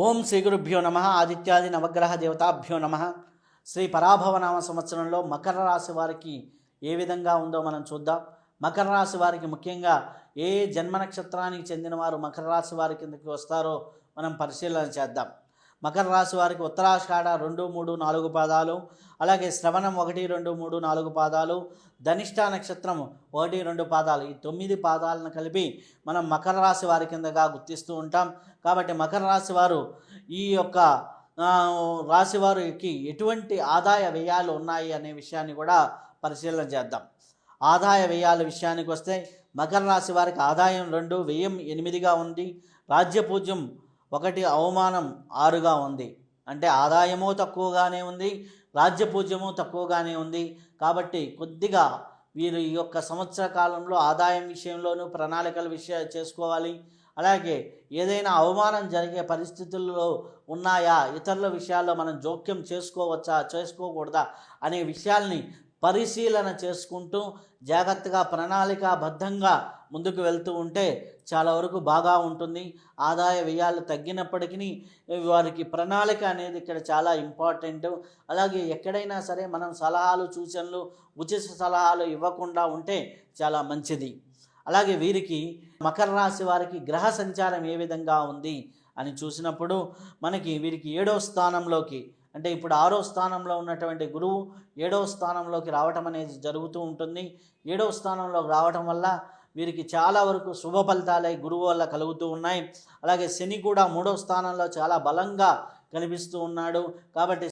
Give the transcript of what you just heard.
ఓం శ్రీ గురుభ్యో నమ. ఆదిత్యాది నవగ్రహ దేవతాభ్యో నమ. శ్రీ పరాభవనామ సంవత్సరంలో మకర రాశి వారికి ఏ విధంగా ఉందో మనం చూద్దాం. మకర రాశి వారికి ముఖ్యంగా ఏ జన్మ నక్షత్రానికి చెందిన వారు మకర రాశి వారి కిందకి వస్తారో మనం పరిశీలన చేద్దాం. మకర రాశి వారికి ఉత్తరాషాఢ 2, 3, 4 పాదాలు, అలాగే శ్రవణం 1, 2, 3, 4 పాదాలు, ధనిష్ట నక్షత్రం 1, 2 పాదాలు, ఈ 9 పాదాలను కలిపి మనం మకర రాశి వారి కిందగా గుర్తిస్తూ ఉంటాం. కాబట్టి మకర రాశి వారు ఈ యొక్క రాశి వారికి ఎటువంటి ఆదాయ వ్యయాలు ఉన్నాయి అనే విషయాన్ని కూడా పరిశీలన చేద్దాం. ఆదాయ వ్యయాల విషయానికి వస్తే మకర రాశి వారికి ఆదాయం 2, వ్యయం 8గా ఉంది. రాజ్యపూజ్యం 1, అవమానం 6గా ఉంది. అంటే ఆదాయము తక్కువగానే ఉంది, రాజ్యపూజ్యము తక్కువగానే ఉంది. కాబట్టి కొద్దిగా వీరు ఈ యొక్క సంవత్సర కాలంలో ఆదాయం విషయంలోనూ ప్రణాళికల చేసుకోవాలి. అలాగే ఏదైనా అవమానం జరిగే పరిస్థితుల్లో ఉన్నాయా, ఇతరుల విషయాల్లో మనం జోక్యం చేసుకోవచ్చా చేసుకోకూడదా అనే విషయాల్ని పరిశీలన చేసుకుంటూ జాగ్రత్తగా ప్రణాళికాబద్ధంగా ముందుకు వెళ్తూ ఉంటే చాలా వరకు బాగా ఉంటుంది. ఆదాయ వ్యయాలు తగ్గినప్పటికీ వారికి ప్రణాళిక అనేది ఇక్కడ చాలా ఇంపార్టెంట్. అలాగే ఎక్కడైనా సరే మనం సలహాలు సూచనలు ఉచిత సలహాలు ఇవ్వకుండా ఉంటే చాలా మంచిది. అలాగే వీరికి మకర రాశి వారికి గ్రహ సంచారం ఏ విధంగా ఉంది అని చూసినప్పుడు మనకి వీరికి 7వ స్థానంలోకి, అంటే ఇప్పుడు 6వ స్థానంలో ఉన్నటువంటి గురువు 7వ స్థానంలోకి రావటం అనేది జరుగుతూ ఉంటుంది. 7వ స్థానంలోకి రావటం వల్ల వీరికి చాలా వరకు శుభ ఫలితాలే గురువు వల్ల కలుగుతూ ఉన్నాయి. అలాగే శని కూడా 3వ స్థానంలో చాలా బలంగా కనిపిస్తూ ఉన్నాడు. కాబట్టి